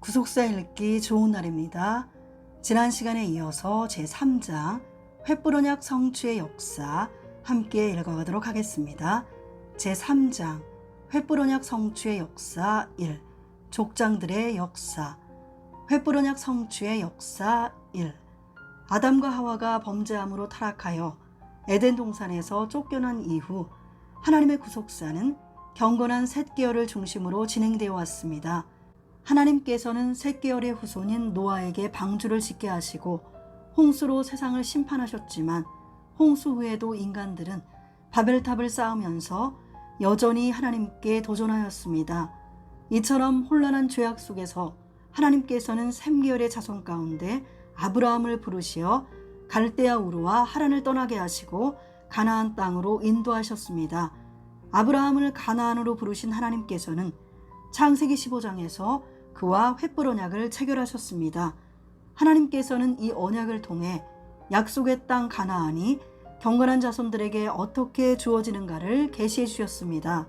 구속사 읽기 좋은 날입니다. 지난 시간에 이어서 제3장 횃불 언약 성취의 역사 함께 읽어가도록 하겠습니다. 제3장 횃불 언약 성취의 역사 1. 족장들의 역사. 횃불 언약 성취의 역사 1. 아담과 하와가 범죄함으로 타락하여 에덴 동산에서 쫓겨난 이후 하나님의 구속사는 경건한 셋 계열을 중심으로 진행되어 왔습니다. 하나님께서는 셋 계열의 후손인 노아에게 방주를 짓게 하시고 홍수로 세상을 심판하셨지만 홍수 후에도 인간들은 바벨탑을 쌓으면서 여전히 하나님께 도전하였습니다. 이처럼 혼란한 죄악 속에서 하나님께서는 셈 계열의 자손 가운데 아브라함을 부르시어 갈대아 우르와 하란을 떠나게 하시고 가나안 땅으로 인도하셨습니다. 아브라함을 가나안으로 부르신 하나님께서는 창세기 15장에서 그와 횃불 언약을 체결하셨습니다. 하나님께서는 이 언약을 통해 약속의 땅 가나안이 경건한 자손들에게 어떻게 주어지는가를 계시해 주셨습니다.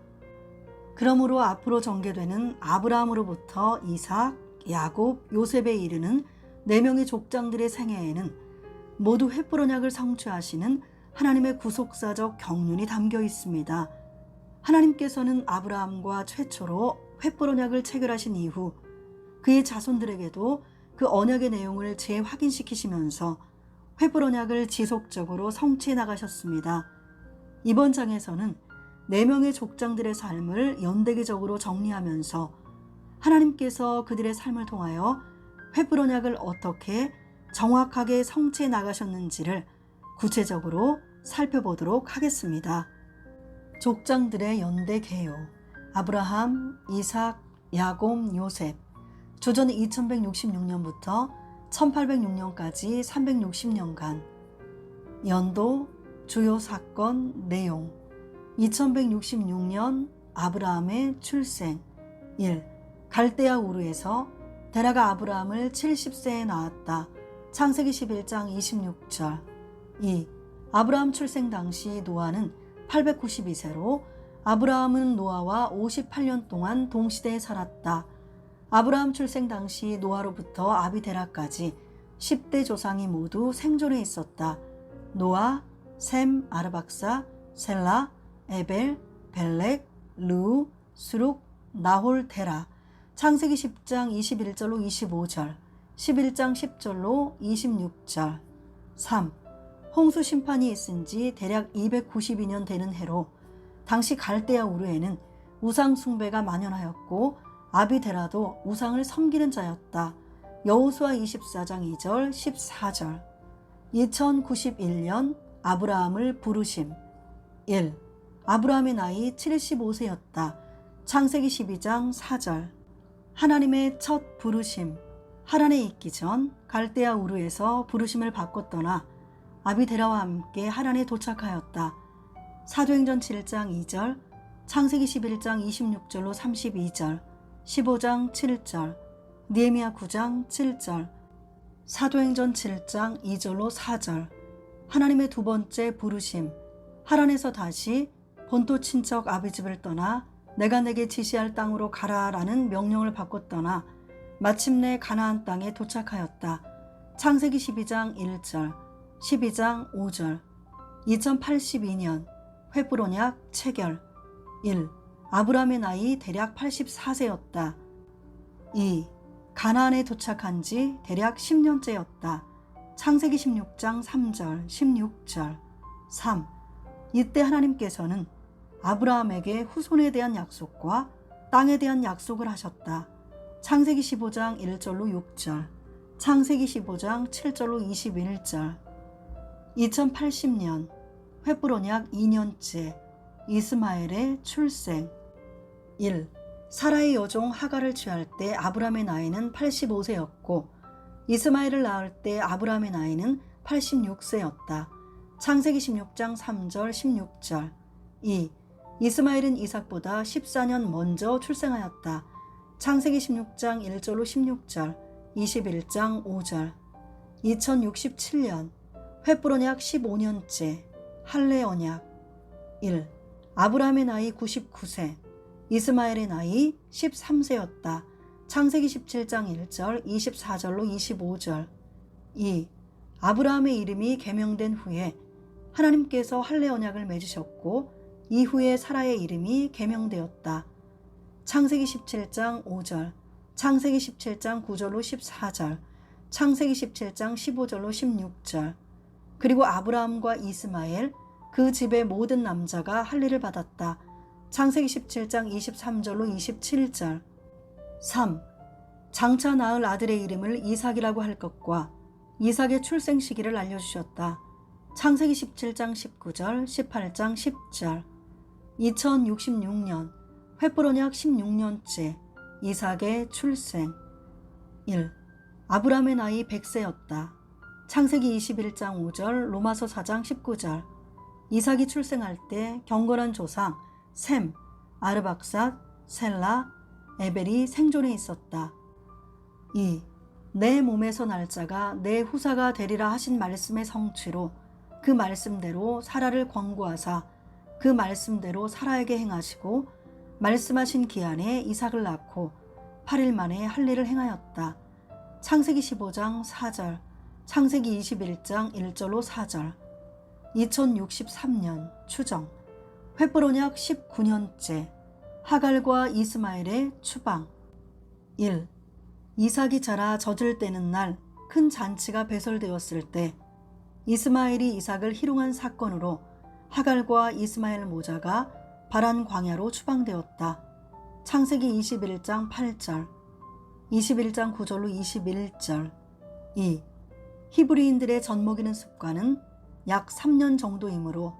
그러므로 앞으로 전개되는 아브라함으로부터 이삭, 야곱, 요셉에 이르는 4명의 족장들의 생애에는 모두 횃불 언약을 성취하시는 하나님의 구속사적 경륜이 담겨 있습니다. 하나님께서는 아브라함과 최초로 횃불 언약을 체결하신 이후 그의 자손들에게도 그 언약의 내용을 재확인시키시면서 횃불 언약을 지속적으로 성취해 나가셨습니다. 이번 장에서는 4명의 족장들의 삶을 연대기적으로 정리하면서 하나님께서 그들의 삶을 통하여 횃불 언약을 어떻게 정확하게 성취해 나가셨는지를 구체적으로 살펴보도록 하겠습니다. 족장들의 연대 개요. 아브라함, 이삭, 야곱, 요셉. 주전 2166년부터 1806년까지 360년간. 연도, 주요 사건, 내용. 2166년 아브라함의 출생. 1. 갈대아 우르에서 데라가 아브라함을 70세에 낳았다. 창세기 11장 26절. 2. 아브라함 출생 당시 노아는 892세로 아브라함은 노아와 58년 동안 동시대에 살았다. 아브라함 출생 당시 노아로부터 아비데라까지 10대 조상이 모두 생존해 있었다. 노아, 셈, 아르박사, 셀라, 에벨, 벨렉, 르우, 수룩, 나홀, 데라. 창세기 10장 21절로 25절, 11장 10절로 26절. 3. 홍수 심판이 있은 지 대략 292년 되는 해로 당시 갈대아 우르에는 우상 숭배가 만연하였고 아비데라도 우상을 섬기는 자였다. 여호수아 24장 2절 14절. 2091년 아브라함을 부르심. 1. 아브라함의 나이 75세였다. 창세기 12장 4절. 하나님의 첫 부르심. 하란에 있기 전 갈대아 우르에서 부르심을 받고 떠나 아비데라와 함께 하란에 도착하였다. 사도행전 7장 2절, 창세기 11장 26절로 32절, 15장 7절, 느헤미야 9장 7절, 사도행전 7장 2절로 4절. 하나님의 두 번째 부르심. 하란에서 다시 본토 친척 아비집을 떠나 내가 내게 지시할 땅으로 가라라는 명령을 받고 떠나 마침내 가나안 땅에 도착하였다. 창세기 12장 1절, 12장 5절. 2082년 횃불 언약 체결. 1. 아브라함의 나이 대략 84세였다. 2. 가나안에 도착한 지 대략 10년째였다. 창세기 16장 3절, 16절. 3. 이때 하나님께서는 아브라함에게 후손에 대한 약속과 땅에 대한 약속을 하셨다. 창세기 15장 1절로 6절, 창세기 15장 7절로 21절. 2080년 횃불 언약 2년째 이스마엘의 출생. 1. 사라의 여종 하가를 취할 때 아브라함의 나이는 85세였고 이스마엘을 낳을 때 아브라함의 나이는 86세였다. 창세기 16장 3절 16절. 2. 이스마엘은 이삭보다 14년 먼저 출생하였다. 창세기 16장 1절로 16절, 21장 5절. 2067년 횃불 언약 15년째 할례 언약. 1. 아브라함의 나이 99세, 이스마엘의 나이 13세였다. 창세기 17장 1절 24절로 25절. 2. 아브라함의 이름이 계명된 후에 하나님께서 할례 언약을 맺으셨고 이후에 사라의 이름이 계명되었다. 창세기 17장 5절, 창세기 17장 9절로 14절, 창세기 17장 15절로 16절. 그리고 아브라함과 이스마엘, 그 집의 모든 남자가 할례를 받았다. 창세기 17장 23절로 27절. 3. 장차 낳을 아들의 이름을 이삭이라고 할 것과 이삭의 출생 시기를 알려주셨다. 창세기 17장 19절, 18장 10절. 2066년 횃불언약 16년째 이삭의 출생. 1. 아브라함의 나이 100세였다. 창세기 21장 5절, 로마서 4장 19절. 이삭이 출생할 때 경건한 조상 셈, 아르박삿, 셀라, 에벨이 생존해 있었다. 2. 내 몸에서 날짜가 내 후사가 되리라 하신 말씀의 성취로 그 말씀대로 사라를 권고하사 그 말씀대로 사라에게 행하시고 말씀하신 기한에 이삭을 낳고 8일 만에 할례를 행하였다. 창세기 15장 4절, 창세기 21장 1절로 4절. 2063년 추정 횃불언약 19년째 하갈과 이스마엘의 추방. 1. 이삭이 자라 젖을 떼는 날 큰 잔치가 배설되었을 때 이스마엘이 이삭을 희롱한 사건으로 하갈과 이스마엘 모자가 바란 광야로 추방되었다. 창세기 21장 8절, 21장 9절로 21절. 2. 히브리인들의 젖먹이는 습관은 약 3년 정도이므로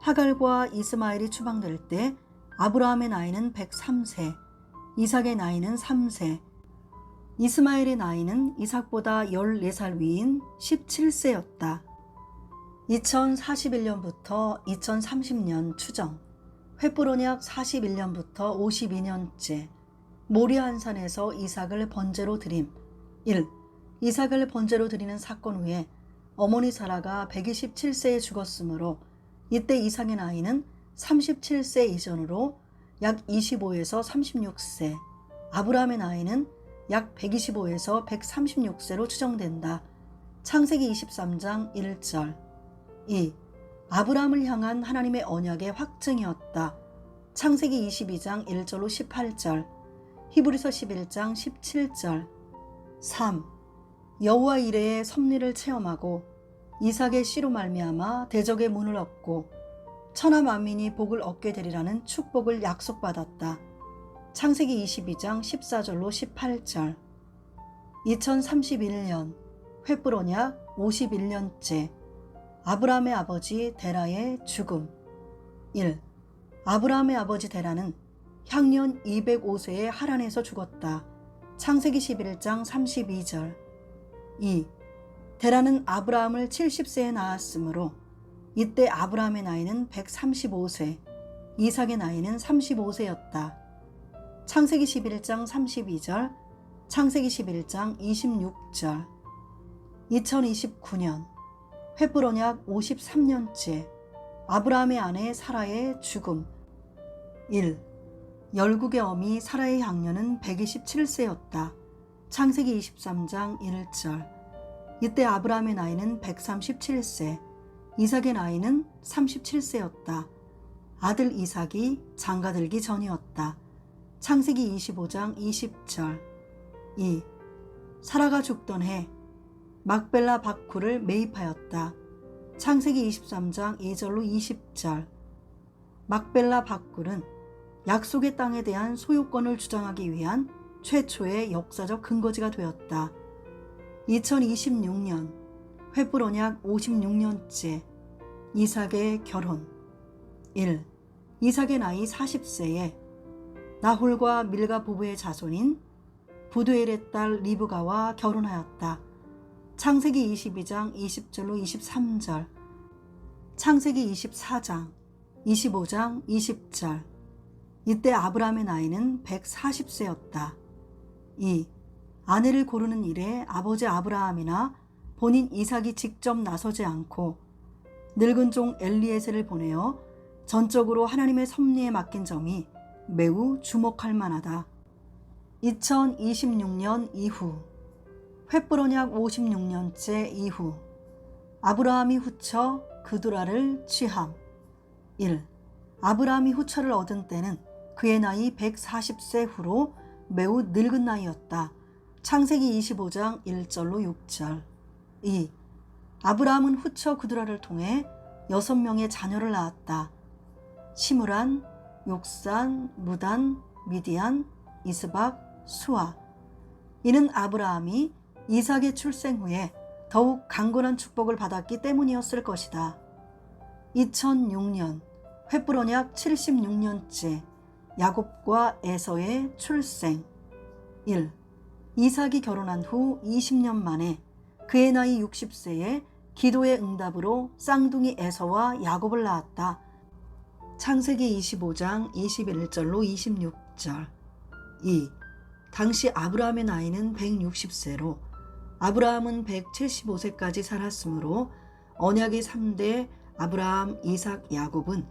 하갈과 이스마엘이 추방될 때 아브라함의 나이는 103세, 이삭의 나이는 3세, 이스마엘의 나이는 이삭보다 14살 위인 17세였다. 2041년부터 2030년 추정 횃불언약 41년부터 52년째 모리아 한산에서 이삭을 번제로 드림. 1. 이삭을 번제로 드리는 사건 후에 어머니 사라가 127세에 죽었으므로 이때 이삭의 나이는 37세 이전으로 약 25에서 36세, 아브라함의 나이는 약 125에서 136세로 추정된다. 창세기 23장 1절. 2. 아브라함을 향한 하나님의 언약의 확증이었다. 창세기 22장 1절로 18절, 히브리서 11장 17절. 3. 여호와 이레의 섭리를 체험하고 이삭의 씨로 말미암아 대적의 문을 얻고 천하 만민이 복을 얻게 되리라는 축복을 약속받았다. 창세기 22장 14절로 18절. 2031년 횃불언약 51년째 아브라함의 아버지 데라의 죽음. 1. 아브라함의 아버지 데라는 향년 205세에 하란에서 죽었다. 창세기 11장 32절. 2. 데라는 아브라함을 70세에 낳았으므로 이때 아브라함의 나이는 135세, 이삭의 나이는 35세였다. 창세기 11장 32절, 창세기 11장 26절. 2029년 횃불언약 53년째 아브라함의 아내 사라의 죽음. 1. 열국의 어미 사라의 향년은 127세였다. 창세기 23장 1절. 이때 아브라함의 나이는 137세, 이삭의 나이는 37세였다. 아들 이삭이 장가들기 전이었다. 창세기 25장 20절. 2. 사라가 죽던 해 막벨라 바쿠를 매입하였다. 창세기 23장 2절로 20절. 막벨라 바쿨은 약속의 땅에 대한 소유권을 주장하기 위한 최초의 역사적 근거지가 되었다. 2026년 횃불언약 56년째 이삭의 결혼. 1. 이삭의 나이 40세에 나홀과 밀가 부부의 자손인 부두엘의 딸 리브가와 결혼하였다. 창세기 22장 20절로 23절, 창세기 24장, 25장 20절. 이때 아브라함의 나이는 140세였다. 2. 아내를 고르는 일에 아버지 아브라함이나 본인 이삭이 직접 나서지 않고 늙은 종 엘리에셀을 보내어 전적으로 하나님의 섭리에 맡긴 점이 매우 주목할 만하다. 2026년 이후, 횃불 언약 56년째 이후, 아브라함이 후처 그두라를 취함. 1. 아브라함이 후처를 얻은 때는 그의 나이 140세 후로 매우 늙은 나이였다. 창세기 25장 1절로 6절. 2. 아브라함은 후처 그두라를 통해 6명의 자녀를 낳았다. 시므란, 욕산, 무단, 미디안, 이스박, 수아. 이는 아브라함이 이삭의 출생 후에 더욱 강건한 축복을 받았기 때문이었을 것이다. 2006년 횃불 언약 76년째 야곱과 에서의 출생. 1. 이삭이 결혼한 후 20년 만에 그의 나이 60세에 기도의 응답으로 쌍둥이 에서와 야곱을 낳았다. 창세기 25장 21절로 26절. 2. 당시 아브라함의 나이는 160세로 아브라함은 175세까지 살았으므로 언약의 3대 아브라함, 이삭, 야곱은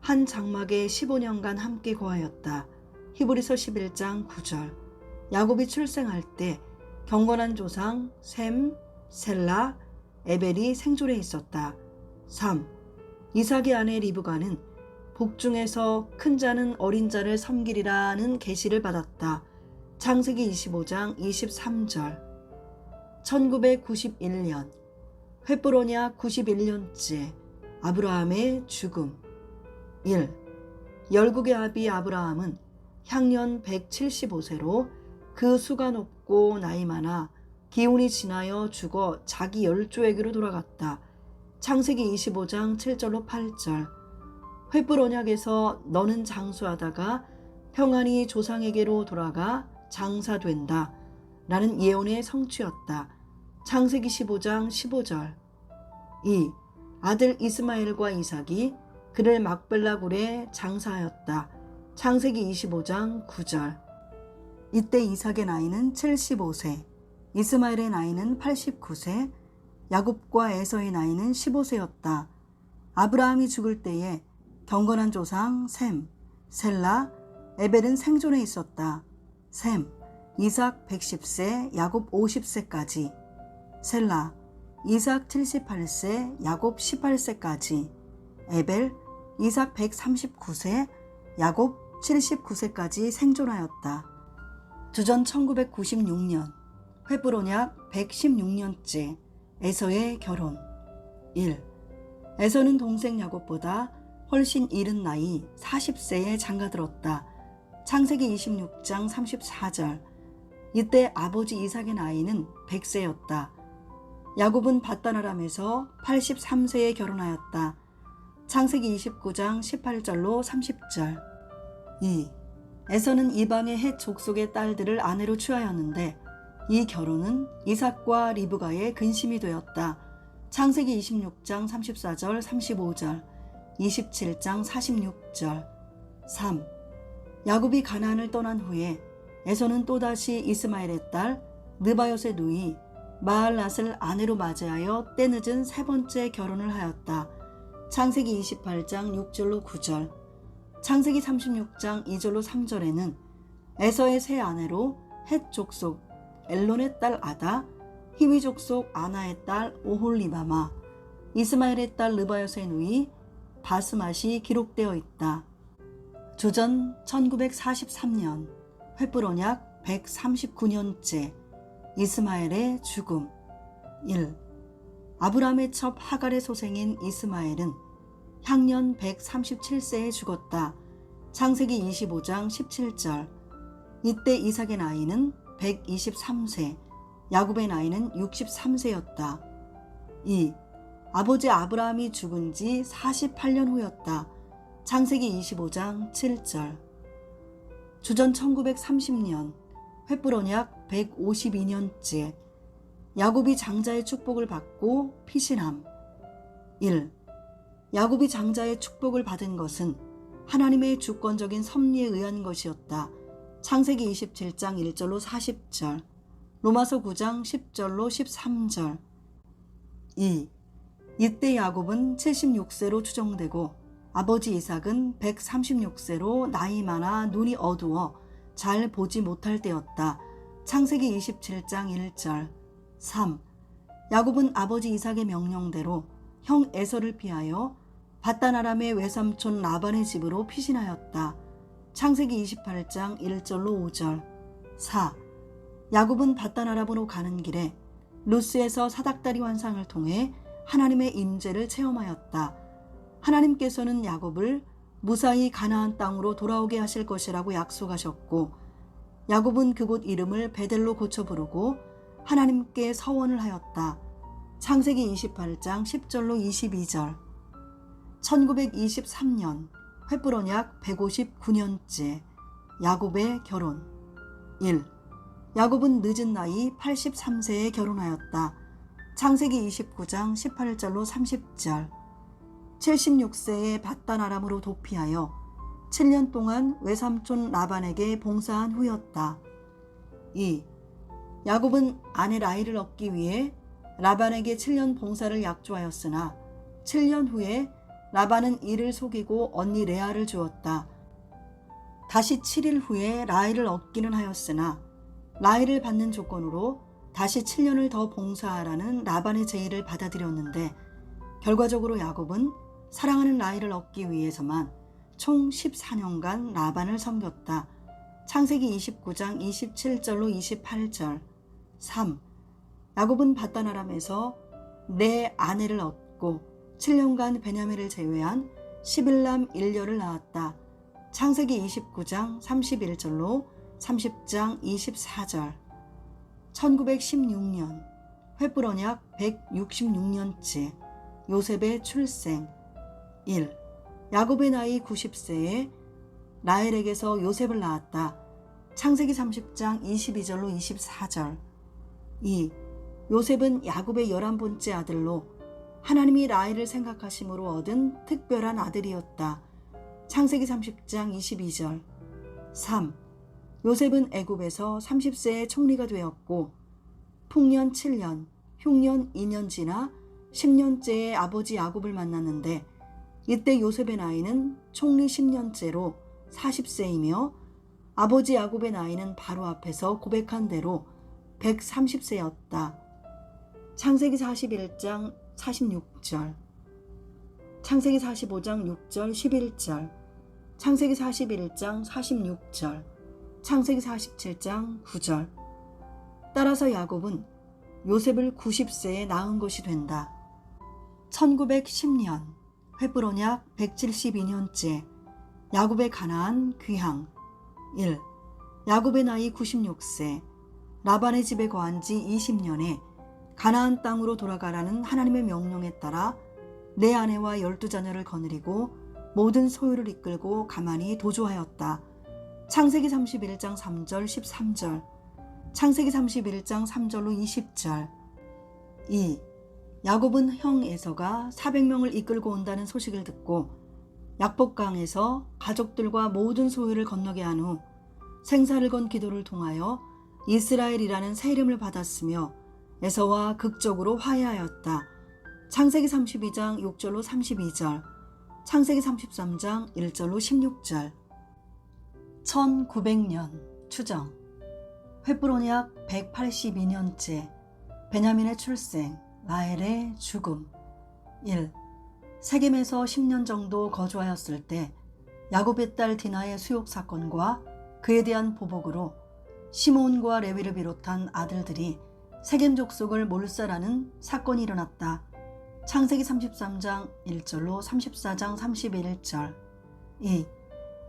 한 장막에 15년간 함께 거하였다. 히브리서 11장 9절. 야곱이 출생할 때 경건한 조상 셈, 셀라, 에벨이 생존해 있었다. 3. 이삭의 아내 리브가는 복중에서 큰 자는 어린 자를 섬기리라는 계시를 받았다. 창세기 25장 23절. 1991년 횃불 언약 91년째 아브라함의 죽음. 1. 열국의 아비 아브라함은 향년 175세로 그 수가 높고 나이 많아 기운이 지나여 죽어 자기 열조에게로 돌아갔다. 창세기 25장 7절로 8절. 횃불 언약에서 너는 장수하다가 평안히 조상에게로 돌아가 장사된다 라는 예언의 성취였다. 창세기 15장 15절. 2. 아들 이스마엘과 이삭이 그를 막벨라 굴에 장사하였다. 창세기 25장 9절. 이때 이삭의 나이는 75세, 이스마엘의 나이는 89세, 야곱과 에서의 나이는 15세였다. 아브라함이 죽을 때에 경건한 조상 셈, 셀라, 에벨은 생존해 있었다. 셈, 이삭 110세, 야곱 50세까지. 셀라, 이삭 78세, 야곱 18세까지. 에벨, 이삭 139세, 야곱 79세까지 생존하였다. 주전 1996년 횃불 언약 116년째 에서의 결혼. 1. 에서는 동생 야곱보다 훨씬 이른 나이 40세에 장가들었다. 창세기 26장 34절. 이때 아버지 이삭의 나이는 100세였다. 야곱은 밧단아람에서 83세에 결혼하였다. 창세기 29장 18절로 30절. 2. 에서는 이방의 헷 족속의 딸들을 아내로 취하였는데 이 결혼은 이삭과 리브가의 근심이 되었다. 창세기 26장 34절 35절, 27장 46절. 3. 야곱이 가나안을 떠난 후에 에서는 또다시 이스마엘의 딸 느바옅의 누이 마할랏을 아내로 맞이하여 때늦은 세 번째 결혼을 하였다. 창세기 28장 6절로 9절. 창세기 36장 2절로 3절에는 에서의 새 아내로 헷 족속 엘론의 딸 아다, 히위 족속 아나의 딸 오홀리바마, 이스마엘의 딸 느바옅의 누이 바스맛이 기록되어 있다. 주전 1943년 횃불 언약 139년째 이스마엘의 죽음. 1. 아브라함의 첩 하갈의 소생인 이스마엘은 향년 137세에 죽었다. 창세기 25장 17절. 이때 이삭의 나이는 123세, 야곱의 나이는 63세였다. 2. 아버지 아브라함이 죽은 지 48년 후였다. 창세기 25장 7절. 주전 1930년 횃불 언약 152년째 야곱이 장자의 축복을 받고 피신함. 1. 야곱이 장자의 축복을 받은 것은 하나님의 주권적인 섭리에 의한 것이었다. 창세기 27장 1절로 40절, 로마서 9장 10절로 13절. 2. 이때 야곱은 76세로 추정되고 아버지 이삭은 136세로 나이 많아 눈이 어두워 잘 보지 못할 때였다. 창세기 27장 1절. 3. 야곱은 아버지 이삭의 명령대로 형 에서를 피하여 밧단 아람의 외삼촌 라반의 집으로 피신하였다. 창세기 28장 1절로 5절. 4. 야곱은 밧단 아람으로 가는 길에 루스에서 사닥다리 환상을 통해 하나님의 임재를 체험하였다. 하나님께서는 야곱을 무사히 가나안 땅으로 돌아오게 하실 것이라고 약속하셨고, 야곱은 그곳 이름을 베델로 고쳐 부르고 하나님께 서원을 하였다. 창세기 28장 10절로 22절. 1923년 횃불 언약 159년째 야곱의 결혼. 1. 야곱은 늦은 나이 83세에 결혼하였다. 창세기 29장 18절로 30절. 76세에 밧단 아람으로 도피하여 7년 동안 외삼촌 라반에게 봉사한 후였다. 2. 야곱은 아내 라헬을 얻기 위해 라반에게 7년 봉사를 약조하였으나 7년 후에 라반은 이를 속이고 언니 레아를 주었다. 다시 7일 후에 라헬을 얻기는 하였으나 라헬을 받는 조건으로 다시 7년을 더 봉사하라는 라반의 제의를 받아들였는데, 결과적으로 야곱은 사랑하는 라헬을 얻기 위해서만 총 14년간 라반을 섬겼다. 창세기 29장 27절로 28절. 3. 야곱은 밧단 아람에서 네 아내를 얻고 7년간 베냐민을 제외한 11남 1녀를 낳았다. 창세기 29장 31절로 30장 24절. 1916년 횃불 언약 166년째 요셉의 출생. 1. 야곱의 나이 90세에 라헬에게서 요셉을 낳았다. 창세기 30장 22절로 24절. 2. 요셉은 야곱의 11번째 아들로 하나님이 라헬을 생각하심으로 얻은 특별한 아들이었다. 창세기 30장 22절. 3. 요셉은 애굽에서 30세에 총리가 되었고 풍년 7년, 흉년 2년 지나 10년째에 아버지 야곱을 만났는데, 이때 요셉의 나이는 총리 10년째로 40세이며 아버지 야곱의 나이는 바로 앞에서 고백한 대로 130세였다. 창세기 41장 46절, 창세기 45장 6절 11절, 창세기 41장 46절, 창세기 47장 9절. 따라서 야곱은 요셉을 90세에 낳은 것이 된다. 1910년 횃불 언약 172년째 야곱의 가나안 귀향. 1. 야곱의 나이 96세, 라반의 집에 거한 지 20년에 가나안 땅으로 돌아가라는 하나님의 명령에 따라 내 아내와 12자녀를 거느리고 모든 소유를 이끌고 가만히 도주하였다. 창세기 31장 3절 13절, 창세기 31장 3절로 20절. 2. 야곱은 형 에서가 400명을 이끌고 온다는 소식을 듣고 약복강에서 가족들과 모든 소유를 건너게 한 후 생사를 건 기도를 통하여 이스라엘이라는 새 이름을 받았으며 에서와 극적으로 화해하였다. 창세기 32장 6절로 32절, 창세기 33장 1절로 16절. 1900년 추정 횃불 언약 182년째 베냐민의 출생, 라헬의 죽음. 1. 세겜에서 10년 정도 거주하였을 때 야곱의 딸 디나의 수욕 사건과 그에 대한 보복으로 시므온과 레위를 비롯한 아들들이 세겜 족속을 몰살하는 사건이 일어났다. 창세기 33장 1절로 34장 31절. 2.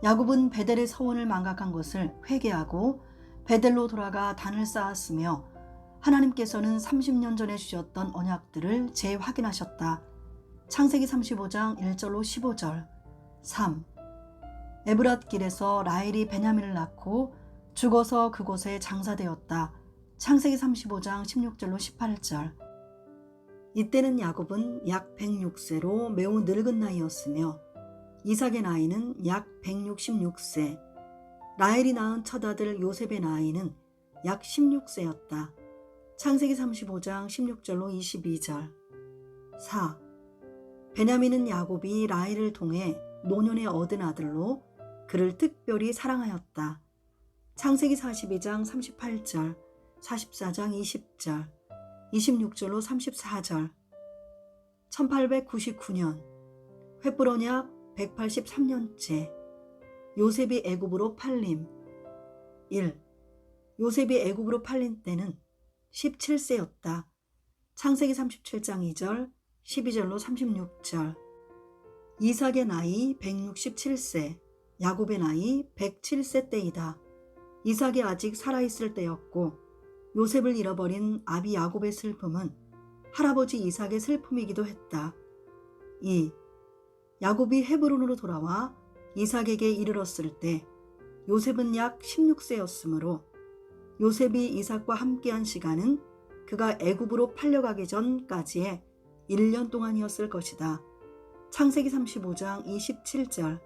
야곱은 베델의 서원을 망각한 것을 회개하고 베델로 돌아가 단을 쌓았으며 하나님께서는 30년 전에 주셨던 언약들을 재확인하셨다. 창세기 35장 1절로 15절. 3. 에브랏 길에서 라헬이 베냐민을 낳고 죽어서 그곳에 장사되었다. 창세기 35장 16절로 18절. 이때는 야곱은 약 106세로 매우 늙은 나이였으며 이삭의 나이는 약 166세, 라헬이 낳은 첫 아들 요셉의 나이는 약 16세였다. 창세기 35장 16절로 22절. 4. 베냐민은 야곱이 라헬을 통해 노년에 얻은 아들로 그를 특별히 사랑하였다. 창세기 42장 38절, 44장 20절, 26절로 34절. 1899년 횃불언약 183년째. 요셉이 애굽으로 팔림. 1. 요셉이 애굽으로 팔린 때는 17세였다. 창세기 37장 2절, 12절로 36절. 이삭의 나이 167세, 야곱의 나이 107세 때이다. 이삭이 아직 살아있을 때였고 요셉을 잃어버린 아비 야곱의 슬픔은 할아버지 이삭의 슬픔이기도 했다. 2. 야곱이 헤브론으로 돌아와 이삭에게 이르렀을 때 요셉은 약 16세였으므로 요셉이 이삭과 함께한 시간은 그가 애굽으로 팔려가기 전까지의 1년 동안이었을 것이다. 창세기 35장 27절.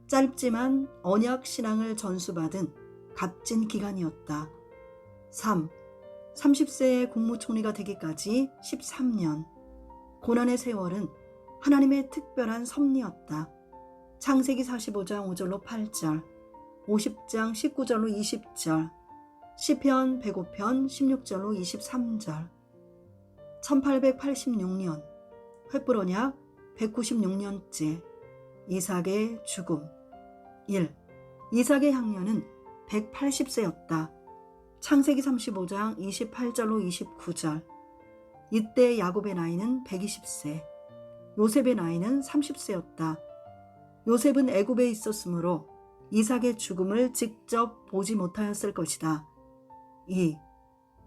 짧지만 언약 신앙을 전수받은 값진 기간이었다. 3. 30세의 국무총리가 되기까지 13년. 고난의 세월은 하나님의 특별한 섭리였다. 창세기 45장 5절로 8절, 50장 19절로 20절, 시편 105편 16절로 23절. 1886년 횃불언약 196년째. 이삭의 죽음. 1. 이삭의 향년은 180세였다. 창세기 35장 28절로 29절. 이때 야곱의 나이는 120세, 요셉의 나이는 30세였다. 요셉은 애굽에 있었으므로 이삭의 죽음을 직접 보지 못하였을 것이다. 2.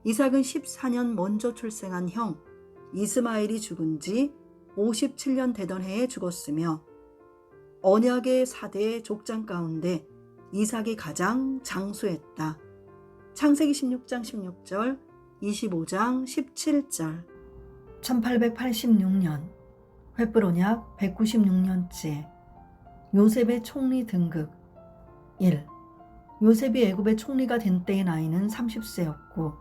이삭은 14년 먼저 출생한 형 이스마엘이 죽은 지 57년 되던 해에 죽었으며 언약의 4대 족장 가운데 이삭이 가장 장수했다. 창세기 16장 16절, 25장 17절. 1886년 횃불언약 196년째. 요셉의 총리 등극. 1. 요셉이 애굽의 총리가 된 때의 나이는 30세였고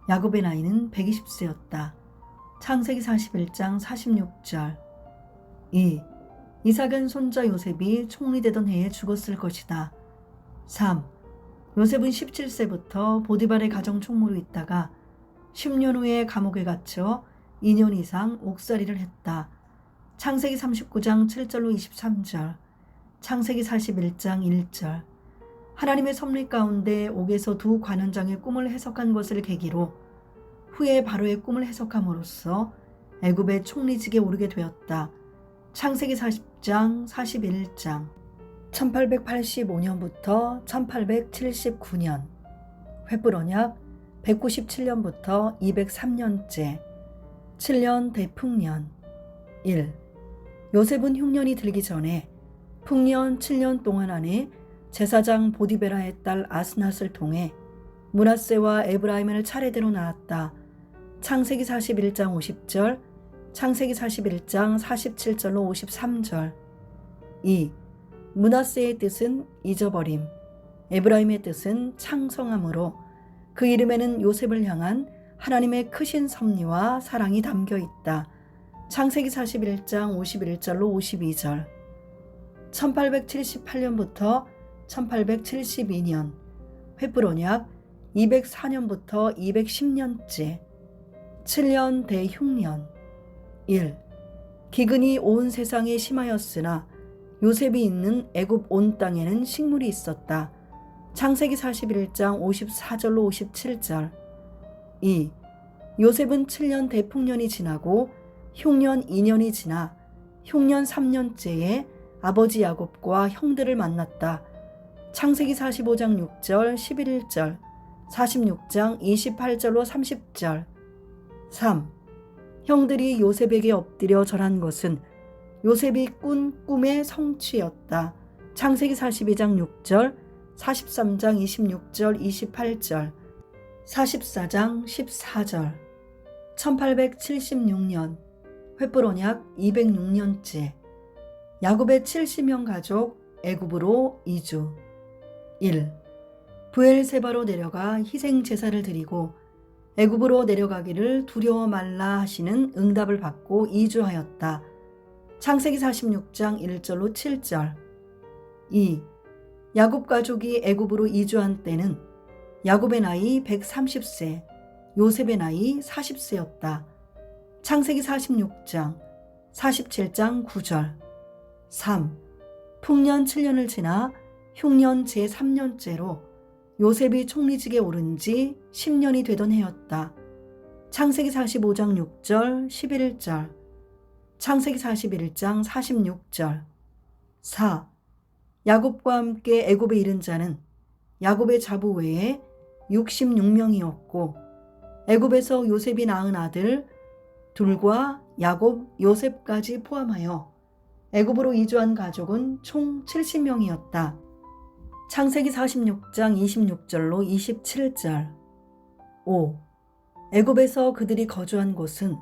야곱의 나이는 120세였다. 창세기 41장 46절. 2. 이삭은 손자 요셉이 총리되던 해에 죽었을 것이다. 3. 요셉은 17세부터 보디발의 가정 총무로 있다가 10년 후에 감옥에 갇혀 2년 이상 옥살이를 했다. 창세기 39장 7절로 23절, 창세기 41장 1절. 하나님의 섭리 가운데 옥에서 두 관원장의 꿈을 해석한 것을 계기로 후에 바로의 꿈을 해석함으로써 애굽의 총리직에 오르게 되었다. 창세기 40장 41장. 1885년부터 1879년 횃불언약 197년부터 203년째. 7년 대풍년. 1. 요셉은 흉년이 들기 전에 풍년 7년 동안 안에 제사장 보디베라의 딸 아스낫을 통해 므낫세와 에브라임을 차례대로 낳았다. 창세기 41장 50절, 창세기 41장 47절로 53절. 2. 므낫세의 뜻은 잊어버림, 에브라임의 뜻은 창성함으로 그 이름에는 요셉을 향한 하나님의 크신 섭리와 사랑이 담겨 있다. 창세기 41장 51절로 52절. 1878년부터 1872년 횃불언약 204년부터 210년째. 7년 대흉년. 1. 기근이 온 세상에 심하였으나 요셉이 있는 애굽 온 땅에는 식물이 있었다. 창세기 41장 54절로 57절. 2. 요셉은 7년 대풍년이 지나고 흉년 2년이 지나 흉년 3년째에 아버지 야곱과 형들을 만났다. 창세기 45장 6절 11절, 46장 28절로 30절. 3. 형들이 요셉에게 엎드려 절한 것은 요셉이 꾼 꿈의 성취였다. 창세기 42장 6절, 43장 26절 28절, 44장 14절. 1876년 횃불언약 206년째. 야곱의 70명 가족 애굽으로 이주. 1. 브엘세바로 내려가 희생 제사를 드리고 애굽으로 내려가기를 두려워 말라 하시는 응답을 받고 이주하였다. 창세기 46장 1절로 7절. 2. 야곱 가족이 애굽으로 이주한 때는 야곱의 나이 130세, 요셉의 나이 40세였다. 창세기 46장, 47장 9절. 3. 풍년 7년을 지나 흉년 제3년째로 요셉이 총리직에 오른 지 10년이 되던 해였다. 창세기 45장 6절, 11절. 창세기 41장 46절. 4. 야곱과 함께 애굽에 이른 자는 야곱의 자부 외에 66명이었고 애굽에서 요셉이 낳은 아들 둘과 야곱, 요셉까지 포함하여 애굽으로 이주한 가족은 총 70명이었다. 창세기 46장 26절로 27절. 5. 애굽에서 그들이 거주한 곳은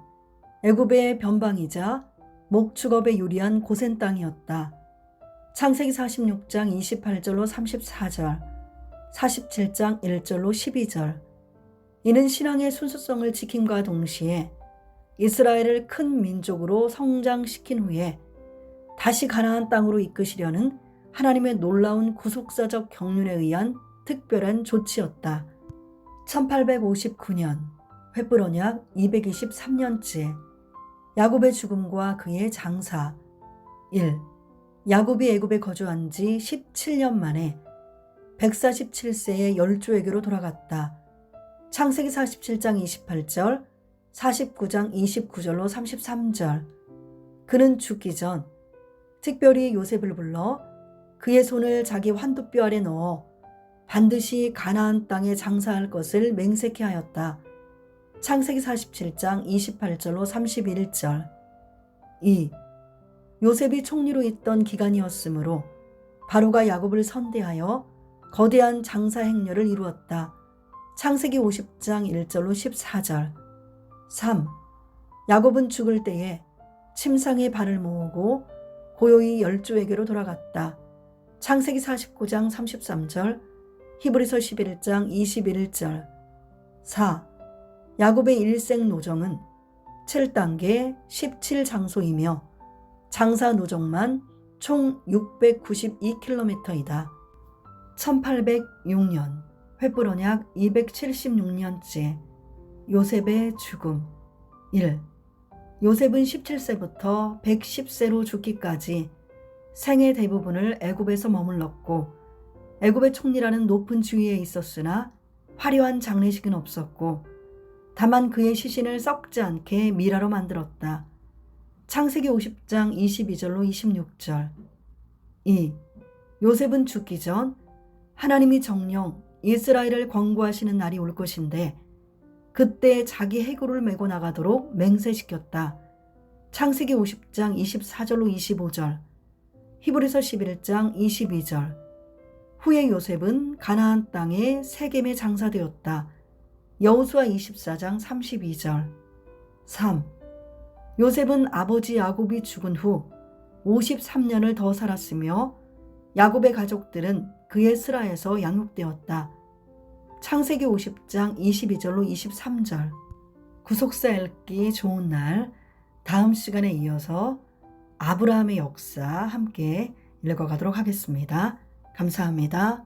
애굽의 변방이자 목축업에 유리한 고센 땅이었다. 창세기 46장 28절로 34절, 47장 1절로 12절. 이는 신앙의 순수성을 지킴과 동시에 이스라엘을 큰 민족으로 성장시킨 후에 다시 가나안 땅으로 이끄시려는 하나님의 놀라운 구속사적 경륜에 의한 특별한 조치였다. 1859년 횃불 언약 223년째 야곱의 죽음과 그의 장사. 1. 야곱이 애굽에 거주한 지 17년 만에 147세의 열조에게로 돌아갔다. 창세기 47장 28절, 49장 29절로 33절. 그는 죽기 전 특별히 요셉을 불러 그의 손을 자기 환두뼈 아래 넣어 반드시 가나안 땅에 장사할 것을 맹세케 하였다. 창세기 47장 28절로 31절. 2. 요셉이 총리로 있던 기간이었으므로 바로가 야곱을 선대하여 거대한 장사 행렬을 이루었다. 창세기 50장 1절로 14절. 3. 야곱은 죽을 때에 침상에 발을 모으고 고요히 열조에게로 돌아갔다. 창세기 49장 33절, 히브리서 11장 21절. 4. 야곱의 일생 노정은 7단계 17장소이며 장사 누적만 총 692km이다. 1806년 횃불 언약 276년째 요셉의 죽음. 1. 요셉은 17세부터 110세로 죽기까지 생애 대부분을 애굽에서 머물렀고 애굽의 총리라는 높은 지위에 있었으나 화려한 장례식은 없었고 다만 그의 시신을 썩지 않게 미라로 만들었다. 창세기 50장 22절로 26절. 2. 요셉은 죽기 전 하나님이 정령 이스라엘을 권고하시는 날이 올 것인데 그때 자기 해골을 메고 나가도록 맹세시켰다. 창세기 50장 24절로 25절. 히브리서 11장 22절. 후에 요셉은 가나안 땅에 세겜에 장사되었다. 여호수아 24장 32절. 3. 요셉은 아버지 야곱이 죽은 후 53년을 더 살았으며 야곱의 가족들은 그의 스라에서 양육되었다. 창세기 50장 22절로 23절. 구속사 읽기 좋은 날, 다음 시간에 이어서 아브라함의 역사 함께 읽어가도록 하겠습니다. 감사합니다.